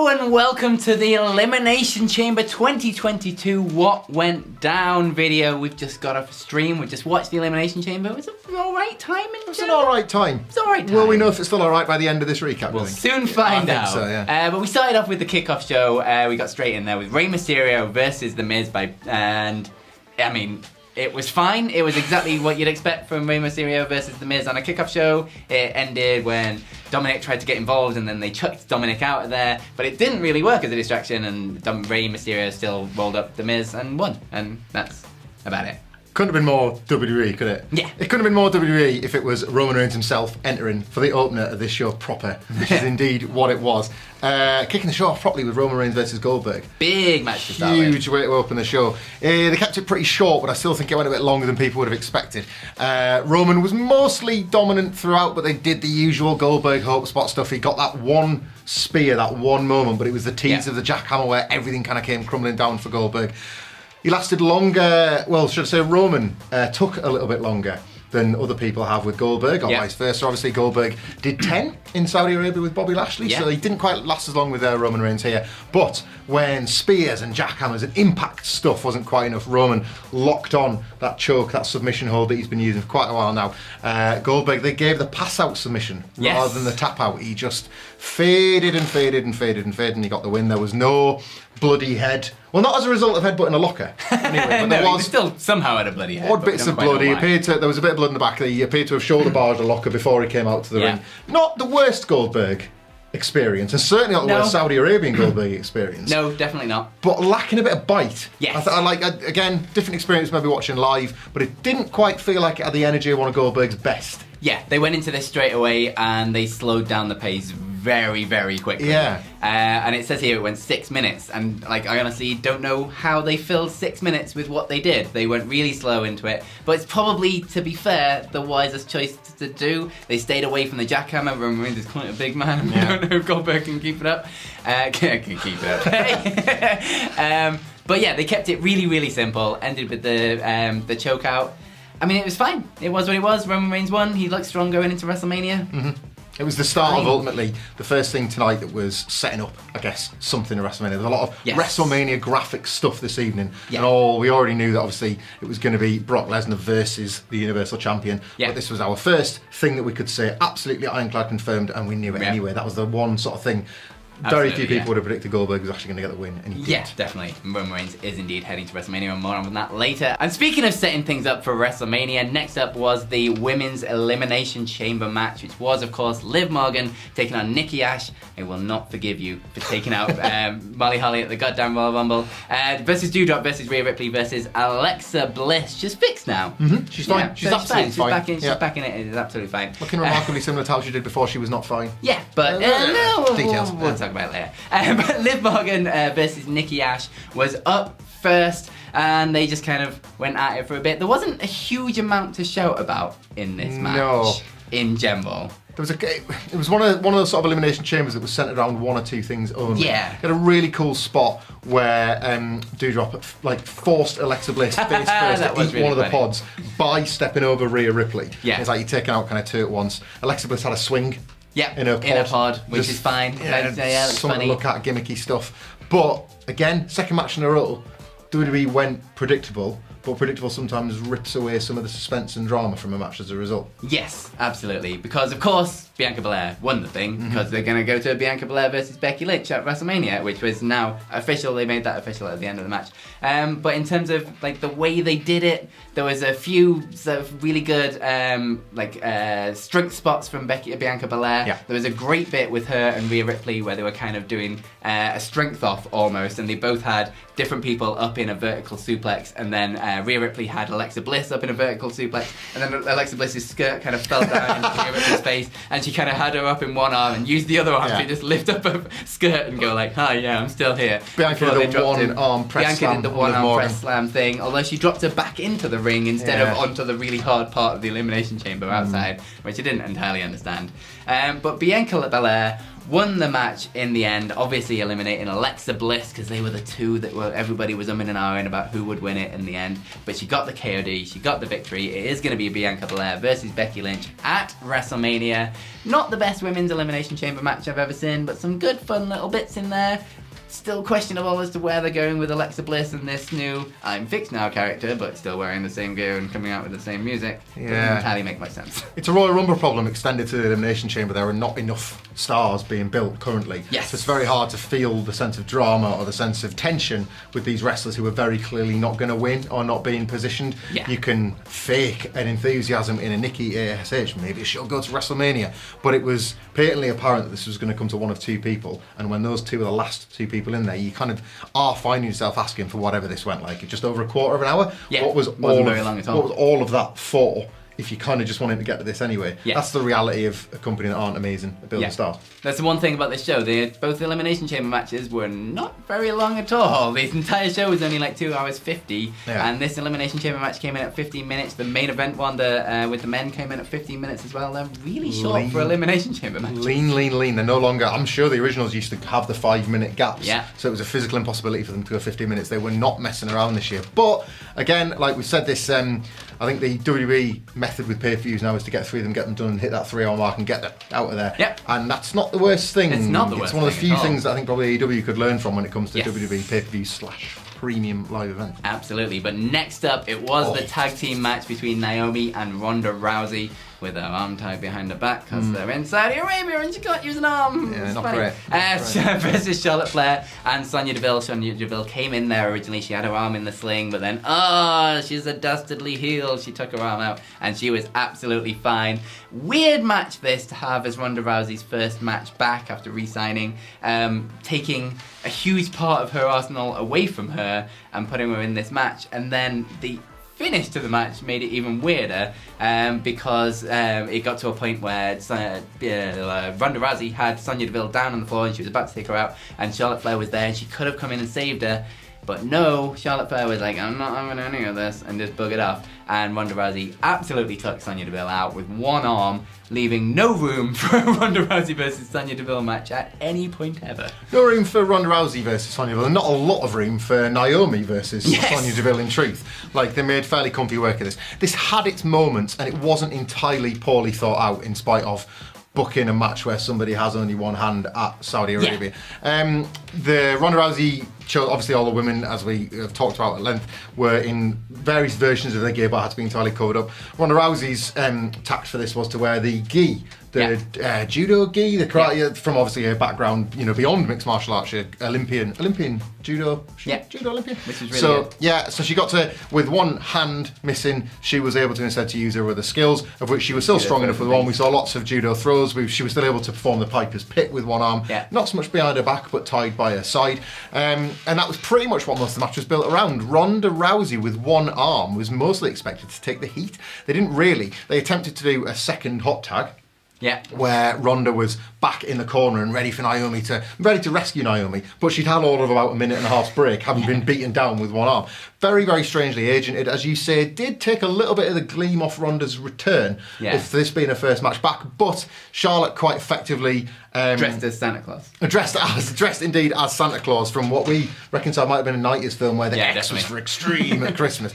Hello and welcome to the Elimination Chamber 2022 What Went Down video. We've just got off a stream, we just watched the Elimination Chamber. It was an alright time in general. It's an alright time. It's an alright time. Will we know if it's still alright by the end of this recap? We'll soon find out. So, yeah. But we started off with the kickoff show. We got straight in there with Rey Mysterio versus The Miz and I mean, it was fine. It was exactly what you'd expect from Rey Mysterio versus The Miz on a kickoff show. It ended when Dominic tried to get involved and then they chucked Dominic out of there. But it didn't really work as a distraction and Rey Mysterio still rolled up The Miz and won. And that's about it. Couldn't have been more WWE, could it? Yeah. It couldn't have been more WWE if it was Roman Reigns himself entering for the opener of this show proper, which is indeed what it was. Kicking the show off properly with Roman Reigns versus Goldberg. Big match to start with. Huge way to open the show. They kept it pretty short, but I still think it went a bit longer than people would have expected. Roman was mostly dominant throughout, but they did the usual Goldberg hope spot stuff. He got that one spear, that one moment, but it was the tease of the jackhammer where everything kind of came crumbling down for Goldberg. He lasted longer, well, should I say Roman took a little bit longer than other people have with Goldberg, or vice versa. Obviously, Goldberg did 10 in Saudi Arabia with Bobby Lashley, so he didn't quite last as long with Roman Reigns here. But when spears and jackhammers and impact stuff wasn't quite enough, Roman locked on that choke, that submission hold that he's been using for quite a while now. Goldberg, they gave the pass-out submission rather than the tap-out. He just faded and faded and faded and faded, and he got the win. There was no bloody head. Well, not as a result of headbutting a locker. Anyway, but there was still somehow had a bloody head. Odd bits of blood. There was a bit of blood in the back. He appeared to have shoulder barred a locker before he came out to the ring. Not the worst Goldberg experience, and certainly not the worst Saudi Arabian Goldberg experience. No, definitely not. But lacking a bit of bite. Yes. I like, again, different experience maybe watching live, but it didn't quite feel like it had the energy of one of Goldberg's best. Yeah, they went into this straight away and they slowed down the pace very, very quickly. Yeah. And it says here it went 6 minutes, and like I honestly don't know how they filled 6 minutes with what they did. They went really slow into it, but it's probably, to be fair, the wisest choice to do. They stayed away from the jackhammer. Roman Reigns is quite a big man. I don't know if Goldberg can keep it up. Can keep it up. But yeah, they kept it really, really simple. Ended with the choke out. I mean, it was fine. It was what it was. Roman Reigns won. He looked strong going into WrestleMania. Mm-hmm. It was the start of ultimately the first thing tonight that was setting up, I guess, something in WrestleMania. There was a lot of WrestleMania graphic stuff this evening, and we already knew that obviously it was going to be Brock Lesnar versus the Universal Champion. But this was our first thing that we could say absolutely ironclad confirmed, and we knew it anyway. That was the one sort of thing. Very few people would have predicted Goldberg was actually going to get the win, and he did. Yeah, definitely. Roman Reigns is indeed heading to WrestleMania, and more on that later. And speaking of setting things up for WrestleMania, next up was the Women's Elimination Chamber match, which was, of course, Liv Morgan taking on Nikki Ash. I will not forgive you for taking out Molly Holly at the goddamn Royal Rumble. Versus Doudrop versus Rhea Ripley versus Alexa Bliss. She's fixed now. Mm-hmm. She's fine. She's absolutely fine. She's back in it. It is absolutely fine. Looking remarkably similar to how she did before she was not fine. Yeah, but details. We'll talk about it later. But Liv Morgan versus Nikki Ash was up first, and they just kind of went at it for a bit. There wasn't a huge amount to shout about in this match in general. It was one of those sort of elimination chambers that was centered around one or two things only. Yeah. It had a really cool spot where Doudrop forced Alexa Bliss face first to eat one of the pods by stepping over Rhea Ripley. Yeah. It's like you're taking out kind of two at once. Alexa Bliss had a swing. Yeah, in a pod, which is fine. Something to look at, gimmicky stuff. But again, second match in a row, WWE went predictable, but predictable sometimes rips away some of the suspense and drama from a match as a result. Yes, absolutely. Because of course, Bianca Belair won the thing, because they're going to go to Bianca Belair versus Becky Lynch at WrestleMania, which was now official. They made that official at the end of the match. But in terms of like the way they did it, there was a few sort of really good strength spots from Bianca Belair. Yeah. There was a great bit with her and Rhea Ripley where they were kind of doing a strength off almost, and they both had different people up in a vertical suplex, and then Rhea Ripley had Alexa Bliss up in a vertical suplex, and then Alexa Bliss's skirt kind of fell down into Rhea Ripley's face, and she kind of had her up in one arm and used the other arm to just lift up her skirt and go like, hi, yeah, I'm still here. Bianca did the one-arm press slam. Bianca did the one-arm press slam thing, although she dropped her back into the ring instead of onto the really hard part of the Elimination Chamber outside, which I didn't entirely understand. But Bianca Belair won the match in the end, obviously eliminating Alexa Bliss, because they were the two that everybody was umming and ahhing about who would win it in the end. But she got the KOD, she got the victory. It is going to be Bianca Belair versus Becky Lynch at WrestleMania. Not the best women's Elimination Chamber match I've ever seen, but some good fun little bits in there. Still questionable as to where they're going with Alexa Bliss and this new I'm Fixed Now character, but still wearing the same gear and coming out with the same music. Yeah. Doesn't entirely make much sense. It's a Royal Rumble problem extended to the Elimination Chamber. There are not enough stars being built currently. Yes. So it's very hard to feel the sense of drama or the sense of tension with these wrestlers who are very clearly not going to win or not being positioned. Yeah. You can fake an enthusiasm in a Nikki Ash. Maybe she'll go to WrestleMania. But it was patently apparent that this was going to come to one of two people. And when those two are the last two people in there, you kind of are finding yourself asking for whatever this went like. Just over a quarter of an hour. Yeah, what was wasn't very long at all. What was all of that for? If you kind of just wanted to get to this anyway. Yeah. That's the reality of a company that aren't amazing at building stars. That's the one thing about this show. Both the Elimination Chamber matches were not very long at all. The entire show was only like 2 hours 50, and this Elimination Chamber match came in at 15 minutes. The main event one with the men came in at 15 minutes as well. They're really short for Elimination Chamber matches. Lean. They're no longer... I'm sure the originals used to have the 5-minute gaps. Yeah. So it was a physical impossibility for them to go 15 minutes. They were not messing around this year. But, again, like we said this... I think the WWE method with pay-per-views now is to get through them, get them done, and hit that 3-hour mark and get them out of there. Yep. And that's not the worst thing. It's not the worst It's one of the thing few at all. things that I think probably AEW could learn from when it comes to WWE pay-per-view / premium live events. Absolutely. But next up, it was the tag team match between Naomi and Ronda Rousey, with her arm tied behind her back because they're in Saudi Arabia and she can't use an arm. Yeah, not funny. great. Versus Charlotte Flair and Sonya Deville. Sonya Deville came in there originally. She had her arm in the sling, but then, she's a dastardly heel. She took her arm out and she was absolutely fine. Weird match this to have as Ronda Rousey's first match back after re-signing, taking a huge part of her arsenal away from her and putting her in this match. And then the finish to the match made it even weirder because it got to a point where Ronda Rousey had Sonya Deville down on the floor and she was about to take her out, and Charlotte Flair was there and she could have come in and saved her, but no, Charlotte Flair was like, I'm not having any of this, and just buggered off, and Ronda Rousey absolutely took Sonya Deville out with one arm, leaving no room for a Ronda Rousey versus Sonya Deville match at any point ever. No room for Ronda Rousey versus Sonya Deville, and not a lot of room for Naomi versus Sonya Deville in truth. Like, they made fairly comfy work of this. This had its moments, and it wasn't entirely poorly thought out in spite of booking a match where somebody has only one hand at Saudi Arabia. The Ronda Rousey show, obviously all the women, as we have talked about at length, were in various versions of their gear but had to be entirely covered up. Ronda Rousey's tact for this was to wear the gi, the judo gi, the karate, from obviously her background, beyond mixed martial arts, Olympian judo, judo Olympian. Which is really good. So she got to, with one hand missing, she was able to instead to use her other skills, of which she was still strong enough with one. We saw lots of judo throws. She was still able to perform the Piper's Pit with one arm, not so much behind her back, but tied by her side. And that was pretty much what most of the match was built around. Ronda Rousey with one arm was mostly expected to take the heat. They didn't really. They attempted to do a second hot tag. Where Ronda was back in the corner and ready to rescue Naomi, but she'd had all of about a minute and a half's break, having been beaten down with one arm. Very, very strangely agented, as you say. It did take a little bit of the gleam off Ronda's return, if this being her first match back, but Charlotte quite effectively dressed as Santa Claus. Dressed indeed as Santa Claus, from what we reconcile might have been a 90s film where the X was for extreme at Christmas.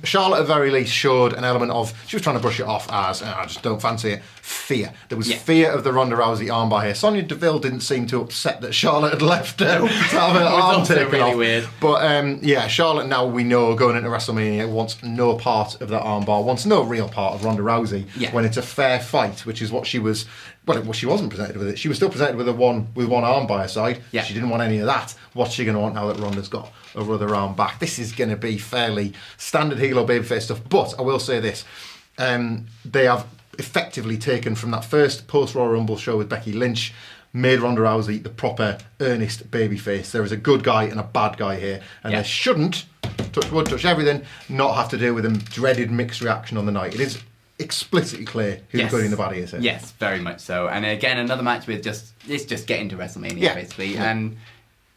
Charlotte at the very least showed an element of, she was trying to brush it off as, I just don't fancy it, fear. There was fear of the Ronda Rousey armbar here. Sonya Deville didn't seem too upset that Charlotte had left her to have her arm taken really off. Weird. But Charlotte, now we know going into WrestleMania, wants no part of that armbar, wants no real part of Ronda Rousey when it's a fair fight, which is what she was. Well, she wasn't presented with it. She was still presented with one arm by her side. She didn't want any of that. What's she going to want now that Ronda's got her other arm back? This is going to be fairly standard heel or babyface stuff. But I will say this. They have effectively taken from that first post-Royal Rumble show with Becky Lynch, made Ronda Rousey the proper, earnest babyface. There is a good guy and a bad guy here. And there shouldn't, touch wood, touch everything, not have to deal with a dreaded mixed reaction on the night. It is explicitly clear who the good and the bad is here. Yes, very much so. And again, another match with it's just getting to WrestleMania, basically. And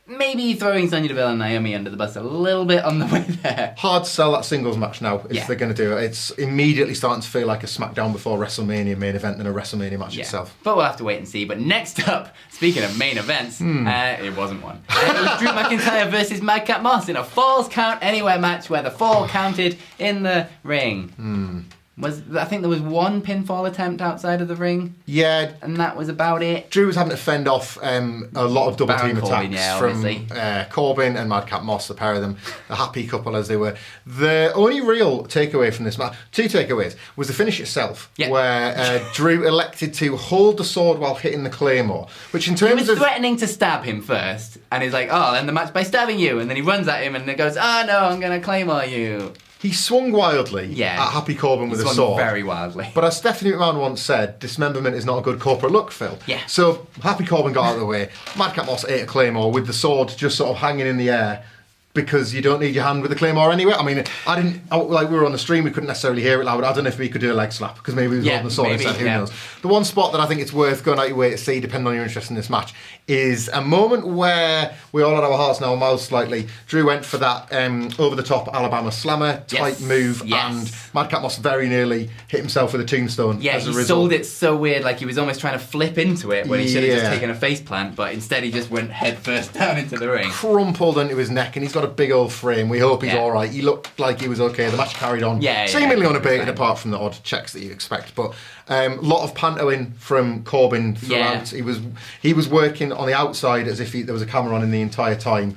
maybe throwing Sonya Deville and Naomi under the bus a little bit on the way there. Hard to sell that singles match now if Yeah. they're going to do it. It's immediately starting to feel like a SmackDown before WrestleMania main event than a WrestleMania match itself. But we'll have to wait and see. But next up, speaking of main events, it wasn't one. It was Drew McIntyre versus Madcap Moss in a Falls Count Anywhere match where the fall counted in the ring. I think there was one pinfall attempt outside of the ring. Yeah. And that was about it. Drew was having to fend off a lot of double Baron team Corbin, attacks yeah, from Corbin and Madcap Moss, the pair of them, a happy couple as they were. The only real takeaway from this match, two takeaways, was the finish itself, where Drew elected to hold the sword while hitting the Claymore, which in terms He was threatening to stab him first, and he's like, I'll end the match by stabbing you, and then he runs at him and it goes, no, I'm going to Claymore you. He swung wildly at Happy Corbin with a sword. Very wildly. But as Stephanie McMahon once said, dismemberment is not a good corporate look, Phil. Yeah. So Happy Corbin got out of the way. Madcap Moss ate a Claymore with the sword just sort of hanging in the air, because you don't need your hand with the Claymore anyway. I mean, we were on the stream, we couldn't necessarily hear it loud. I don't know if we could do a leg slap, because maybe he was holding the sword instead, who knows. The one spot that I think it's worth going out your way to see, depending on your interest in this match, is a moment where we all had our hearts in our mouths slightly. Drew went for that over-the-top Alabama Slammer type move, and Madcap Moss very nearly hit himself with a tombstone as a result. He sold it so weird, like he was almost trying to flip into it when he should have just taken a face plant, but instead he just went head first down into the ring. Crumpled into his neck, and he's got a big old frame. We hope he's all right. He looked like he was okay. The match carried on, seemingly unabated, apart from the odd checks that you expect. But a lot of pantoing from Corbin throughout. He was working on the outside as if there was a camera on him the entire time.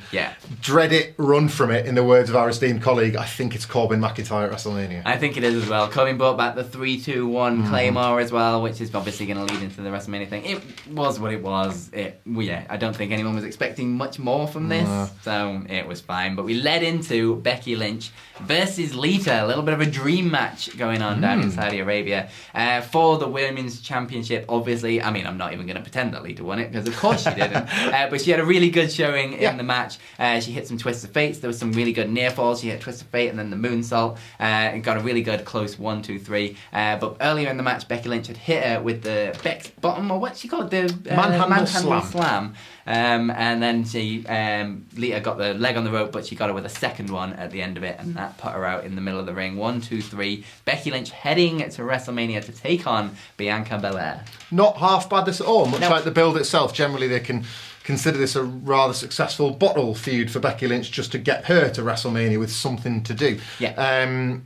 Dread it, run from it. In the words of our esteemed colleague, I think it's Corbin McIntyre at WrestleMania. I think it is as well. Corbin brought back the 3-2-1 Claymore as well, which is obviously going to lead into the WrestleMania thing. It was what it was. I don't think anyone was expecting much more from this, so it was fine. But we led into Becky Lynch versus Lita, a little bit of a dream match going on down in Saudi Arabia for the Women's Championship. Obviously, I mean, I'm not even going to pretend that Lita won it, because of course she didn't. But she had a really good showing in the match. She hit some Twists of Fates. There was some really good near falls. She hit Twist of Fate and then the moonsault. And got a really good close 1, 2, 3. But earlier in the match, Becky Lynch had hit her with the Beck's bottom, or what's she called? The manhandle slam. And then Lita got the leg on the rope, but she got her with a second one at the end of it, and that put her out in the middle of the ring. 1, 2, 3. Becky Lynch heading to WrestleMania to take on Bianca Belair. Not half bad this at all, much like the build itself. Generally, they can consider this a rather successful bottle feud for Becky Lynch, just to get her to WrestleMania with something to do.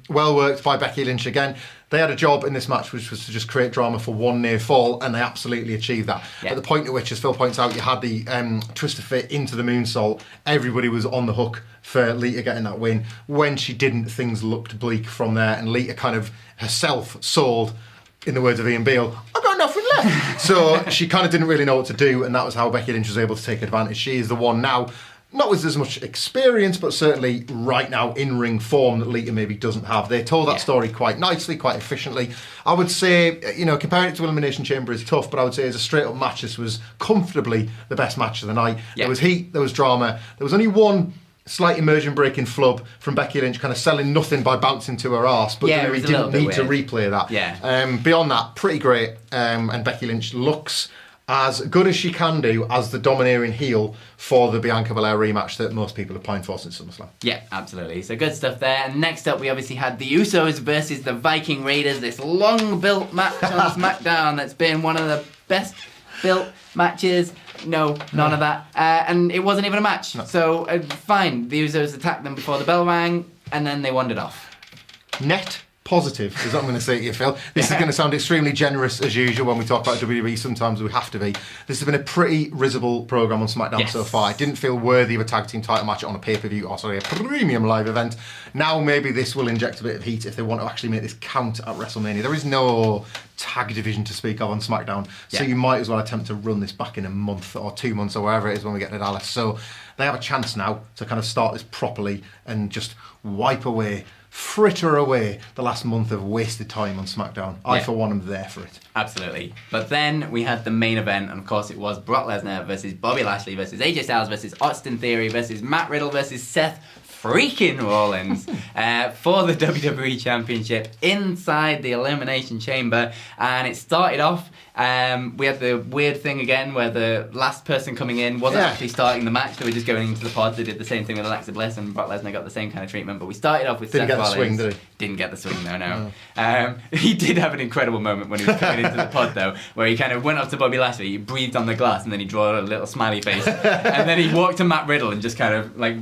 Well worked by Becky Lynch again. They had a job in this match, which was to just create drama for one near fall, and they absolutely achieved that. At the point at which, as Phil points out, you had the Twist of Fate into the moonsault, everybody was on the hook for Lita getting that win. When she didn't, things looked bleak from there, and Lita kind of herself sold, in the words of Ian Beale, I've got nothing left. So she kind of didn't really know what to do, and that was how Becky Lynch was able to take advantage. She is the one now, not with as much experience, but certainly right now in-ring form that Lita maybe doesn't have. They told that story quite nicely, quite efficiently. I would say, comparing it to Elimination Chamber is tough, but I would say as a straight-up match, this was comfortably the best match of the night. There was heat, there was drama. There was only one slight immersion breaking flub from Becky Lynch, kind of selling nothing by bouncing to her arse, but we didn't need to replay that. Beyond that, pretty great, and Becky Lynch looks as good as she can do as the domineering heel for the Bianca Belair rematch that most people have pined for since SummerSlam. Yeah, absolutely. So good stuff there. And next up, we obviously had the Usos versus the Viking Raiders, this long-built match on SmackDown that's been one of the best-built matches. No, none of that. And it wasn't even a match. So, fine. The Usos attacked them before the bell rang, and then they wandered off. Net positive is what I'm going to say to you, Phil. This is going to sound extremely generous as usual when we talk about WWE. Sometimes we have to be. This has been a pretty risible programme on SmackDown so far. It didn't feel worthy of a tag team title match on a pay-per-view, or sorry, a premium live event. Now maybe this will inject a bit of heat if they want to actually make this count at WrestleMania. There is no tag division to speak of on SmackDown, so you might as well attempt to run this back in a month or 2 months or wherever it is when we get to Dallas. So they have a chance now to kind of start this properly and just wipe away fritter away the last month of wasted time on SmackDown. I, for one, am there for it. Absolutely. But then we had the main event, and of course it was Brock Lesnar versus Bobby Lashley versus AJ Styles versus Austin Theory versus Matt Riddle versus Seth freaking Rollins for the WWE Championship inside the Elimination Chamber. And it started off, we had the weird thing again where the last person coming in wasn't actually starting the match. They were just going into the pod. They did the same thing with Alexa Bliss, and Brock Lesnar got the same kind of treatment. But we started off with Seth Rollins. Didn't get the swing, did he? Didn't get the swing, no. He did have an incredible moment when he was coming into the pod, though, where he kind of went up to Bobby Lashley, he breathed on the glass, and then he drew a little smiley face. And then he walked to Matt Riddle and just kind of, like,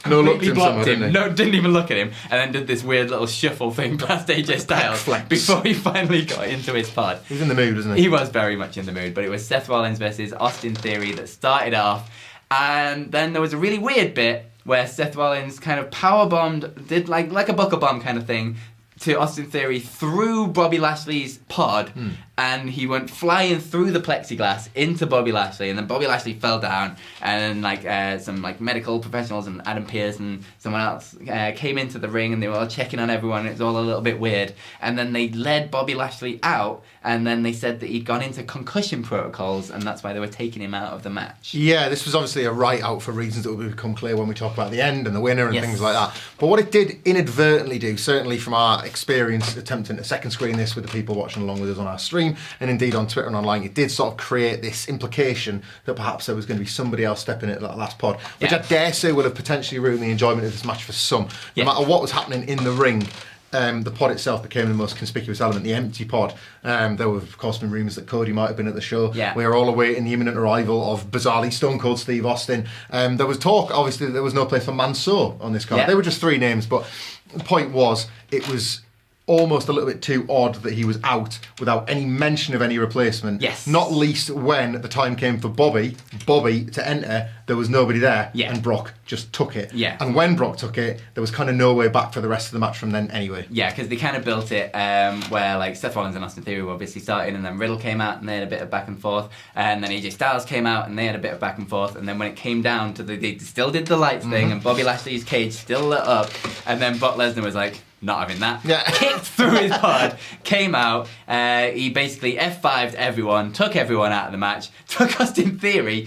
completely blocked him. No, didn't even look at him, and then did this weird little shuffle thing past AJ Styles before he finally got into his pod. He was in the mood, wasn't he? He was very much in the mood, but it was Seth Rollins versus Austin Theory that started off, and then there was a really weird bit where Seth Rollins kind of powerbombed, did like a buckle bomb kind of thing to Austin Theory through Bobby Lashley's pod, and he went flying through the plexiglass into Bobby Lashley, and then Bobby Lashley fell down, and then some medical professionals and Adam Pearce and someone else came into the ring, and they were all checking on everyone. It was all a little bit weird, and then they led Bobby Lashley out, and then they said that he'd gone into concussion protocols, and that's why they were taking him out of the match. Yeah, this was obviously a write-out for reasons that will become clear when we talk about the end and the winner and things like that. But what it did inadvertently do, certainly from our experience attempting to second screen this with the people watching along with us on our stream, and indeed on Twitter and online, it did sort of create this implication that perhaps there was going to be somebody else stepping in at that last pod, which I dare say would have potentially ruined the enjoyment of this match for some. No matter what was happening in the ring, the pod itself became the most conspicuous element, the empty pod. There were, of course, been rumours that Cody might have been at the show. We are all awaiting the imminent arrival of, bizarrely, Stone Cold Steve Austin. There was talk, obviously, there was no place for Mansoor on this card. They were just three names, but the point was, it was almost a little bit too odd that he was out without any mention of any replacement. Not least when the time came for Bobby to enter, there was nobody there, and Brock just took it. And when Brock took it, there was kind of no way back for the rest of the match from then anyway. Yeah, because they kind of built it where like Seth Rollins and Austin Theory were obviously starting, and then Riddle came out and they had a bit of back and forth, and then AJ Styles came out and they had a bit of back and forth, and then when it came down to they still did the lights thing, and Bobby Lashley's cage still lit up, and then Brock Lesnar was like, not having that. Kicked through his pod, came out, he basically F5'd everyone, took everyone out of the match, took Austin Theory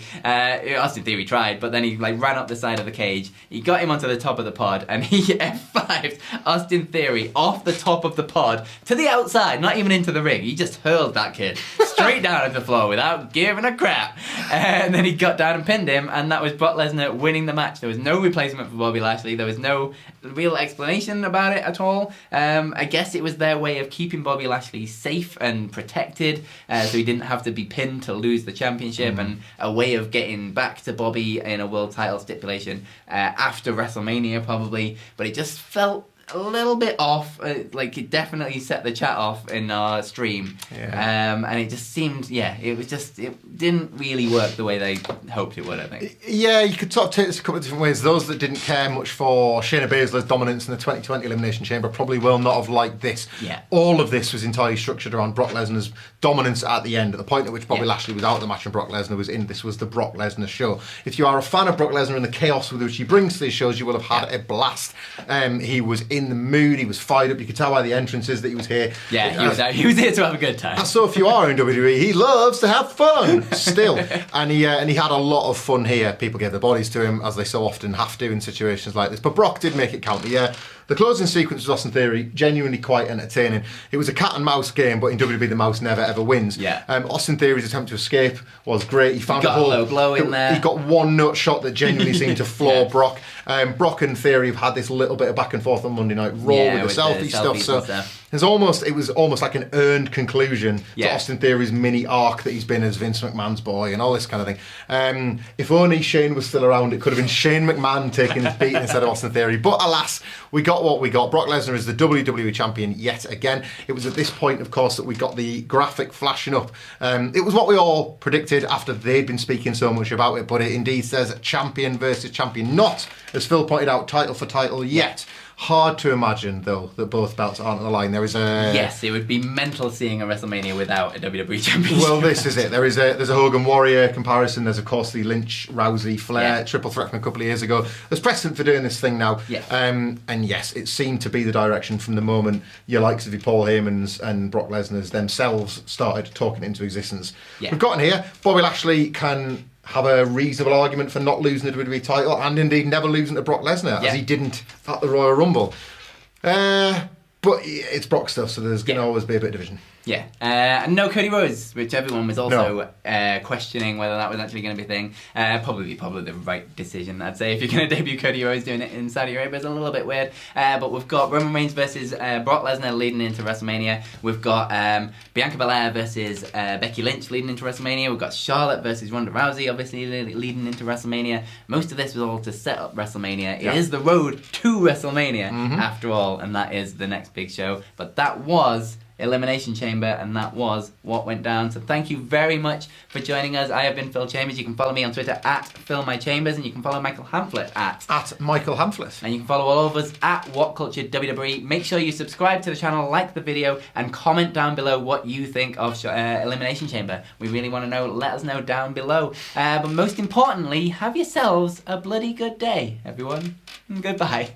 tried, but then he ran up the side of the cage, he got him onto the top of the pod, and he F5'd Austin Theory off the top of the pod to the outside, not even into the ring. He just hurled that kid straight down on the floor without giving a crap, and then he got down and pinned him, and that was Brock Lesnar winning the match. There was no replacement for Bobby Lashley, there was no real explanation about it at all. I guess it was their way of keeping Bobby Lashley safe and protected, so he didn't have to be pinned to lose the championship, and a way of getting back to Bobby in a world title stipulation after WrestleMania probably, but it just felt a little bit off, like it definitely set the chat off in our stream, and it just seemed, it didn't really work the way they hoped it would, I think. Yeah, you could sort of take this a couple of different ways. Those that didn't care much for Shayna Baszler's dominance in the 2020 Elimination Chamber probably will not have liked this. All of this was entirely structured around Brock Lesnar's dominance at the end, at the point at which Bobby Lashley was out of the match and Brock Lesnar was in. This was the Brock Lesnar show. If you are a fan of Brock Lesnar and the chaos with which he brings to these shows, you will have had a blast. He was in the mood, he was fired up, you could tell by the entrances that he was here. He was here to have a good time. So if you are in WWE, he loves to have fun still, and he had a lot of fun here. People gave their bodies to him, as they so often have to in situations like this, but Brock did make it count. The closing sequence was Austin Theory, genuinely quite entertaining. It was a cat and mouse game, but in WWE the mouse never ever wins. Austin Theory's attempt to escape was great. He found a low blow in there. He got one nut shot that genuinely seemed to floor Brock. Brock and Theory have had this little bit of back and forth on Monday Night Raw with the selfie stuff. So it was almost like an earned conclusion to Austin Theory's mini arc that he's been as Vince McMahon's boy and all this kind of thing. If only Shane was still around, it could have been Shane McMahon taking his beating instead of Austin Theory. But alas, we got what we got. Brock Lesnar is the WWE champion yet again. It was at this point, of course, that we got the graphic flashing up. It was what we all predicted after they'd been speaking so much about it, but it indeed says champion versus champion, not, as Phil pointed out, title for title yet. Hard to imagine, though, that both belts aren't on the line. There is a... Yes, it would be mental seeing a WrestleMania without a WWE Championship. Well, this is it. There's a Hogan Warrior comparison. There's, of course, the Lynch, Rousey, Flair triple threat from a couple of years ago. There's precedent for doing this thing now. Yeah. And yes, it seemed to be the direction from the moment your likes of your Paul Heyman's and Brock Lesnar's themselves started talking into existence. Yeah. We've gotten here. Bobby Lashley can have a reasonable argument for not losing the WWE title and indeed never losing to Brock Lesnar, as he didn't at the Royal Rumble. But it's Brock stuff, so there's going to always be a bit of division. Yeah, and no Cody Rhodes, which everyone was also questioning whether that was actually going to be a thing. Probably the right decision, I'd say. If you're going to debut Cody Rhodes doing it in Saudi Arabia, it's a little bit weird. But we've got Roman Reigns versus Brock Lesnar leading into WrestleMania. We've got Bianca Belair versus Becky Lynch leading into WrestleMania. We've got Charlotte versus Ronda Rousey, obviously leading into WrestleMania. Most of this was all to set up WrestleMania. It is the road to WrestleMania, after all, and that is the next big show. But that was Elimination Chamber, and that was what went down. So thank you very much for joining us. I have been Phil Chambers. You can follow me on Twitter at PhilMyChambers, and you can follow Michael Hamflett at Michael Hamflett. And you can follow all of us at WhatCulture WWE. Make sure you subscribe to the channel, like the video, and comment down below what you think of Elimination Chamber. We really want to know. Let us know down below. But most importantly, have yourselves a bloody good day, everyone. Goodbye.